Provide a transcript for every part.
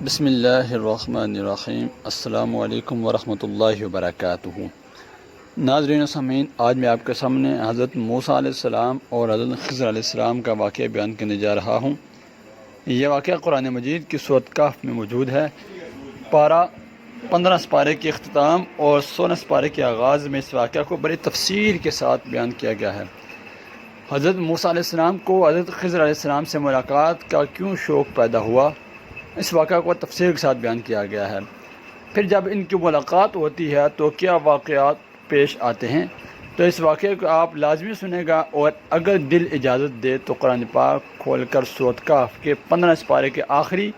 بسم اللہ الرحمن الرحیم۔ السلام علیکم ورحمۃ اللہ وبرکاتہ۔ ناظرین و سامعین، آج میں آپ کے سامنے حضرت موسیٰ علیہ السلام اور حضرت خضر علیہ السلام کا واقعہ بیان کرنے جا رہا ہوں۔ یہ واقعہ قرآن مجید کی سورۃ کہف میں موجود ہے۔ 15 سپارے کے اختتام اور 16 سپارے کے آغاز میں اس واقعہ کو بڑی تفصیل کے ساتھ بیان کیا گیا ہے۔ حضرت موسیٰ علیہ السلام کو حضرت خضر علیہ السلام سے ملاقات کا کیوں شوق پیدا ہوا، اس واقعہ کو تفصیل کے ساتھ بیان کیا گیا ہے۔ پھر جب ان کی ملاقات ہوتی ہے تو کیا واقعات پیش آتے ہیں، تو اس واقعے کو آپ لازمی سنیں گا، اور اگر دل اجازت دے تو قرآن پاک کھول کر سورۃ کہف کے 15 سپارے کے آخری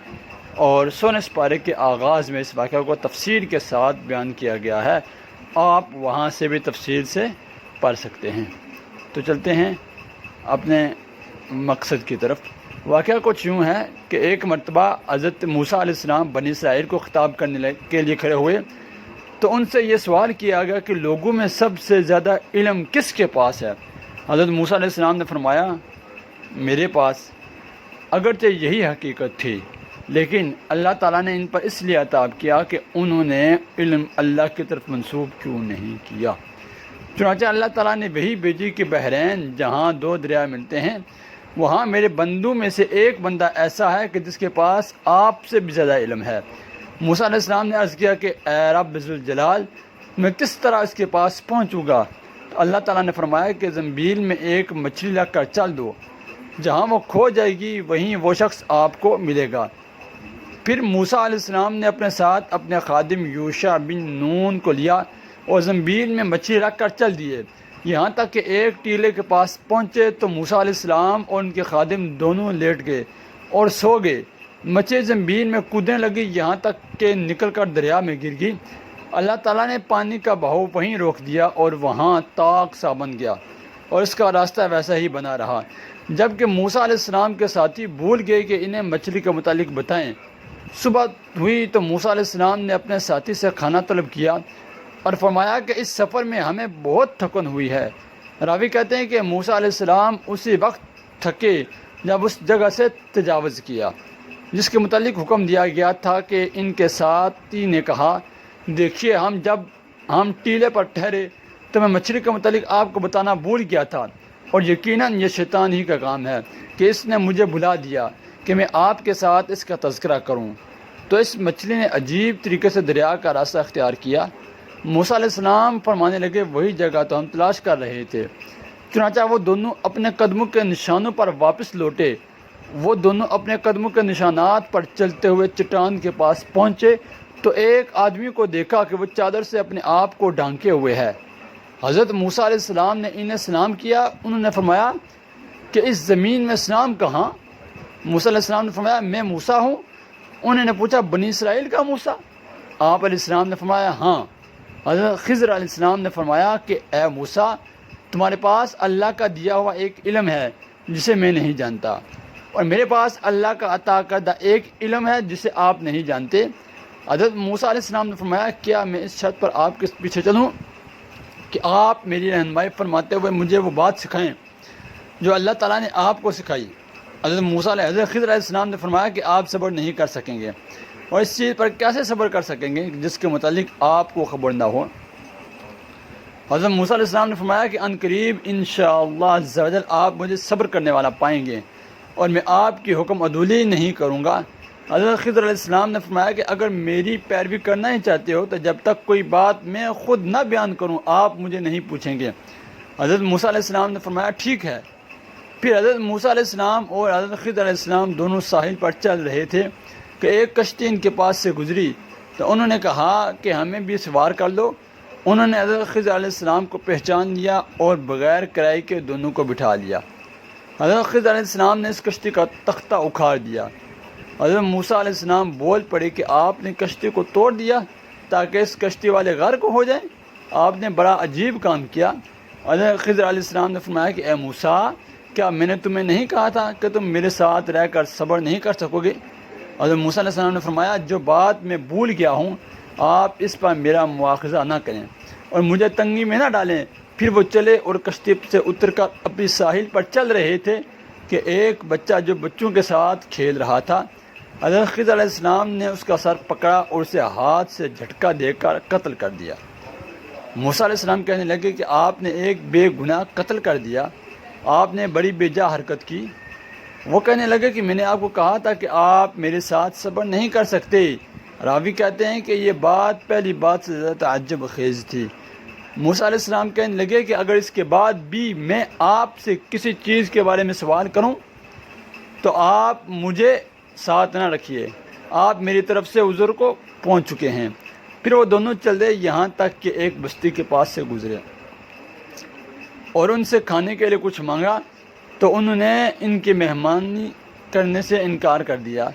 اور 16 سپارے کے آغاز میں اس واقعہ کو تفصیل کے ساتھ بیان کیا گیا ہے، آپ وہاں سے بھی تفصیل سے پڑھ سکتے ہیں۔ تو چلتے ہیں اپنے مقصد کی طرف۔ واقعہ کچھ یوں ہے کہ ایک مرتبہ حضرت موسیٰ علیہ السلام بنی اسرائیل کو خطاب کرنے کے لیے کھڑے ہوئے، تو ان سے یہ سوال کیا گیا کہ لوگوں میں سب سے زیادہ علم کس کے پاس ہے؟ حضرت موسیٰ علیہ السلام نے فرمایا، میرے پاس۔ اگرچہ یہی حقیقت تھی، لیکن اللہ تعالیٰ نے ان پر اس لیے عتاب کیا کہ انہوں نے علم اللہ کی طرف منسوب کیوں نہیں کیا۔ چنانچہ اللہ تعالیٰ نے وحی بھیجی کہ بحرین جہاں 2 دریا ملتے ہیں، وہاں میرے بندوں میں سے ایک بندہ ایسا ہے کہ جس کے پاس آپ سے بھی زیادہ علم ہے۔ موسیٰ علیہ السلام نے عرض کیا کہ اے رب ذوالجلال، میں کس طرح اس کے پاس پہنچوں گا؟ تو اللہ تعالیٰ نے فرمایا کہ زنبیل میں ایک مچھلی رکھ کر چل دو، جہاں وہ کھو جائے گی وہیں وہ شخص آپ کو ملے گا۔ پھر موسیٰ علیہ السلام نے اپنے ساتھ اپنے خادم یوشع بن نون کو لیا اور زنبیل میں مچھلی رکھ کر چل دیے، یہاں تک کہ ایک ٹیلے کے پاس پہنچے تو موسیٰ علیہ السلام اور ان کے خادم دونوں لیٹ گئے اور سو گئے۔ مچھلی زنبیل میں کودنے لگی، یہاں تک کہ نکل کر دریا میں گر گئی۔ اللہ تعالیٰ نے پانی کا بہاؤ وہیں روک دیا اور وہاں طاق سا بن گیا، اور اس کا راستہ ویسا ہی بنا رہا، جبکہ موسیٰ علیہ السلام کے ساتھی بھول گئے کہ انہیں مچھلی کے متعلق بتائیں۔ صبح ہوئی تو موسیٰ علیہ السلام نے اپنے ساتھی سے کھانا طلب کیا اور فرمایا کہ اس سفر میں ہمیں بہت تھکن ہوئی ہے۔ راوی کہتے ہیں کہ موسیٰ علیہ السلام اسی وقت تھکے جب اس جگہ سے تجاوز کیا جس کے متعلق حکم دیا گیا تھا، کہ ان کے ساتھی نے کہا، دیکھیے جب ہم ٹیلے پر ٹھہرے تو میں مچھلی کے متعلق آپ کو بتانا بھول گیا تھا، اور یقیناً یہ شیطان ہی کا کام ہے کہ اس نے مجھے بھلا دیا کہ میں آپ کے ساتھ اس کا تذکرہ کروں۔ تو اس مچھلی نے عجیب طریقے سے دریا کا راستہ اختیار کیا۔ موسیٰ علیہ السلام فرمانے لگے، وہی جگہ تو ہم تلاش کر رہے تھے۔ چنانچہ وہ دونوں اپنے قدموں کے نشانوں پر واپس لوٹے۔ وہ دونوں اپنے قدموں کے نشانات پر چلتے ہوئے چٹان کے پاس پہنچے تو ایک آدمی کو دیکھا کہ وہ چادر سے اپنے آپ کو ڈھانکے ہوئے ہے۔ حضرت موسیٰ علیہ السلام نے انہیں سلام کیا۔ انہوں نے فرمایا کہ اس زمین میں سلام کہاں؟ موسیٰ علیہ السلام نے فرمایا، میں موسیٰ ہوں۔ انہوں نے پوچھا، بنی اسرائیل کا موسیٰ؟ آپ علیہ السلام نے فرمایا، ہاں۔ حضرت خضر علیہ السلام نے فرمایا کہ اے موسیٰ، تمہارے پاس اللہ کا دیا ہوا ایک علم ہے جسے میں نہیں جانتا، اور میرے پاس اللہ کا عطا کردہ ایک علم ہے جسے آپ نہیں جانتے۔ حضرت موسیٰ علیہ السلام نے فرمایا، کیا میں اس شرط پر آپ کے پیچھے چلوں کہ آپ میری رہنمائی فرماتے ہوئے مجھے وہ بات سکھائیں جو اللہ تعالیٰ نے آپ کو سکھائی؟ حضرت خضر علیہ السلام نے فرمایا کہ آپ صبر نہیں کر سکیں گے، اور اس چیز پر کیسے صبر کر سکیں گے جس کے متعلق آپ کو خبر نہ ہو؟ حضرت موسیٰ علیہ السلام نے فرمایا کہ ان قریب انشاءاللہ عز و جل آپ مجھے صبر کرنے والا پائیں گے، اور میں آپ کی حکم عدولی نہیں کروں گا۔ حضرت خضر علیہ السلام نے فرمایا کہ اگر میری پیروی کرنا ہی چاہتے ہو تو جب تک کوئی بات میں خود نہ بیان کروں آپ مجھے نہیں پوچھیں گے۔ حضرت موسیٰ علیہ السلام نے فرمایا، ٹھیک ہے۔ پھر حضرت موسیٰ علیہ السلام اور حضرت خضر علیہ السلام دونوں ساحل پر چل رہے تھے کہ ایک کشتی ان کے پاس سے گزری، تو انہوں نے کہا کہ ہمیں بھی سوار کر لو۔ انہوں نے حضرت خضر علیہ السلام کو پہچان لیا اور بغیر کرائے کے دونوں کو بٹھا لیا۔ حضرت خضر علیہ السلام نے اس کشتی کا تختہ اکھاڑ دیا۔ حضرت موسیٰ علیہ السلام بول پڑے کہ آپ نے کشتی کو توڑ دیا تاکہ اس کشتی والے غرق ہو جائیں، آپ نے بڑا عجیب کام کیا۔ حضرت خضر علیہ السلام نے فرمایا کہ اے موسیٰ، کیا میں نے تمہیں نہیں کہا تھا کہ تم میرے ساتھ رہ کر صبر نہیں کر سکو گے؟ حضرت موسیٰ علیہ السلام نے فرمایا، جو بات میں بھول گیا ہوں آپ اس پر میرا مواخذہ نہ کریں اور مجھے تنگی میں نہ ڈالیں۔ پھر وہ چلے اور کشتی سے اتر کر اپنی ساحل پر چل رہے تھے کہ ایک بچہ جو بچوں کے ساتھ کھیل رہا تھا حضرت خضر علیہ السلام نے اس کا سر پکڑا اور اسے ہاتھ سے جھٹکا دے کر قتل کر دیا۔ موسیٰ علیہ السلام کہنے لگے کہ آپ نے ایک بے گناہ قتل کر دیا، آپ نے بڑی بے جا حرکت کی۔ وہ کہنے لگے کہ میں نے آپ کو کہا تھا کہ آپ میرے ساتھ صبر نہیں کر سکتے۔ راوی کہتے ہیں کہ یہ بات پہلی بات سے زیادہ تعجب خیز تھی۔ موسیٰ علیہ السلام کہنے لگے کہ اگر اس کے بعد بھی میں آپ سے کسی چیز کے بارے میں سوال کروں تو آپ مجھے ساتھ نہ رکھیے، آپ میری طرف سے عذر کو پہنچ چکے ہیں۔ پھر وہ دونوں چلے یہاں تک کہ ایک بستی کے پاس سے گزرے اور ان سے کھانے کے لیے کچھ مانگا تو انہوں نے ان کی مہمانی کرنے سے انکار کر دیا۔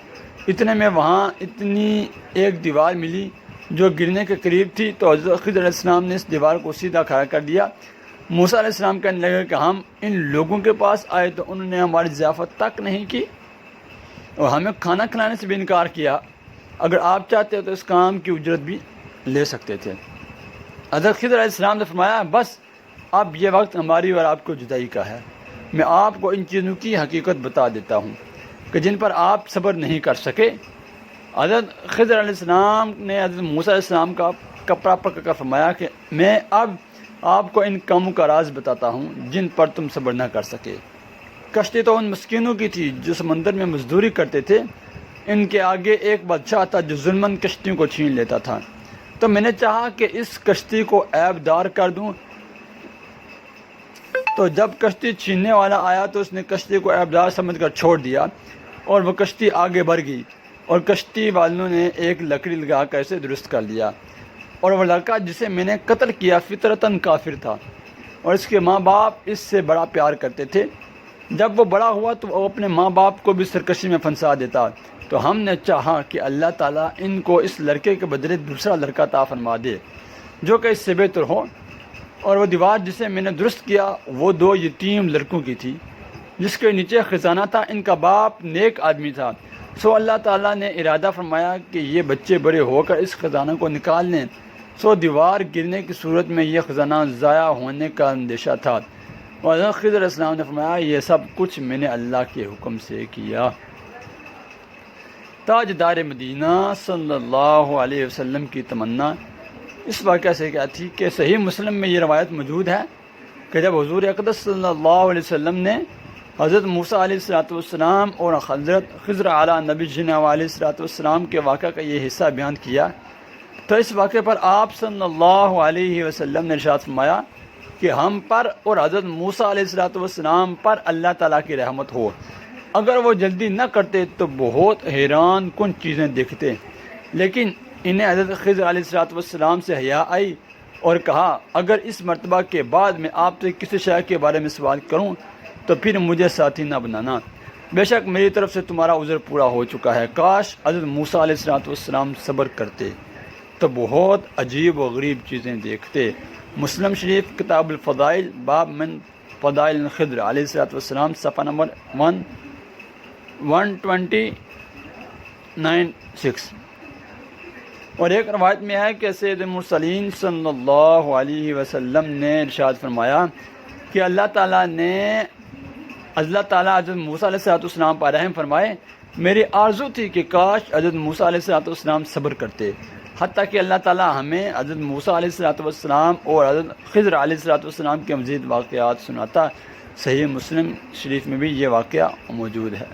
اتنے میں وہاں اتنی ایک دیوار ملی جو گرنے کے قریب تھی، تو حضرت خضر علیہ السلام نے اس دیوار کو سیدھا کھڑا کر دیا۔ موسیٰ علیہ السلام کہنے لگے کہ ہم ان لوگوں کے پاس آئے تو انہوں نے ہماری ضیافت تک نہیں کی اور ہمیں کھانا کھلانے سے بھی انکار کیا۔ اگر آپ چاہتے تو اس کام کی اجرت بھی لے سکتے تھے۔ حضرت خضر علیہ السلام نے فرمایا بس اب یہ وقت ہماری اور آپ کو جدائی کا ہے۔ میں آپ کو ان چیزوں کی حقیقت بتا دیتا ہوں کہ جن پر آپ صبر نہیں کر سکے۔ حضرت خضر علیہ السلام نے حضرت موسیٰ علیہ السلام کا کپڑا پکڑ کر فرمایا کہ میں اب آپ کو ان کاموں کا راز بتاتا ہوں جن پر تم صبر نہ کر سکے۔ کشتی تو ان مسکینوں کی تھی جو سمندر میں مزدوری کرتے تھے، ان کے آگے ایک بادشاہ تھا جو ظلماً کشتیوں کو چھین لیتا تھا، تو میں نے چاہا کہ اس کشتی کو عیب دار کر دوں، تو جب کشتی چھیننے والا آیا تو اس نے کشتی کو عیب دار سمجھ کر چھوڑ دیا اور وہ کشتی آگے بڑھ گئی، اور کشتی والوں نے ایک لکڑی لگا کر اسے درست کر لیا، اور وہ لڑکا جسے میں نے قتل کیا فطرتاً کافر تھا، اور اس کے ماں باپ اس سے بڑا پیار کرتے تھے۔ جب وہ بڑا ہوا تو وہ اپنے ماں باپ کو بھی سرکشی میں پھنسا دیتا، تو ہم نے چاہا کہ اللہ تعالیٰ ان کو اس لڑکے کے بدلے دوسرا لڑکا عطا فرما دے جو کہ اس سے بہتر ہو، اور وہ دیوار جسے میں نے درست کیا وہ 2 یتیم لڑکوں کی تھی جس کے نیچے خزانہ تھا۔ ان کا باپ نیک آدمی تھا، سو اللہ تعالیٰ نے ارادہ فرمایا کہ یہ بچے بڑے ہو کر اس خزانہ کو نکال لیں، سو دیوار گرنے کی صورت میں یہ خزانہ ضائع ہونے کا اندیشہ تھا۔ اور حضرت خضر علیہ السلام نے فرمایا یہ سب کچھ میں نے اللہ کے حکم سے کیا۔ تاجدار مدینہ صلی اللہ علیہ وسلم کی تمنا اس واقعہ سے کیا تھی کہ صحیح مسلم میں یہ روایت موجود ہے کہ جب حضور اقدس صلی اللہ علیہ وسلم نے حضرت موسیٰ علیہ السلام اور حضرت خضر علیہ نبی جنہ علیہ السلام کے واقعہ کا یہ حصہ بیان کیا، تو اس واقعے پر آپ صلی اللہ علیہ وسلم نے ارشاد فرمایا کہ ہم پر اور حضرت موسیٰ علیہ السلام پر اللہ تعالیٰ کی رحمت ہو۔ اگر وہ جلدی نہ کرتے تو بہت حیران کن چیزیں دیکھتے، لیکن انہیں حضرت خضر علیہ السلام سے حیا آئی اور کہا اگر اس مرتبہ کے بعد میں آپ سے کسی شے کے بارے میں سوال کروں تو پھر مجھے ساتھی نہ بنانا، بے شک میری طرف سے تمہارا عذر پورا ہو چکا ہے۔ کاش حضرت موسیٰ علیہ السلام صبر کرتے تو بہت عجیب و غریب چیزیں دیکھتے۔ مسلم شریف کتاب الفضائل باب من فضائل خضر علیہ السلام صفحہ نمبر 129-6۔ اور ایک روایت میں ہے کہ سید المرسلین صلی اللہ علیہ وسلم نے ارشاد فرمایا کہ اللہ تعالیٰ حضرت موسیٰ علیہ السلام پر رحم فرمائے۔ میری آرزو تھی کہ کاش حضرت موسیٰ علیہ السلام صبر کرتے، حتیٰ کہ اللہ تعالیٰ ہمیں حضرت موسیٰ علیہ السلام اور حضرت خضر علیہ السلام کے مزید واقعات سناتا۔ صحیح مسلم شریف میں بھی یہ واقعہ موجود ہے۔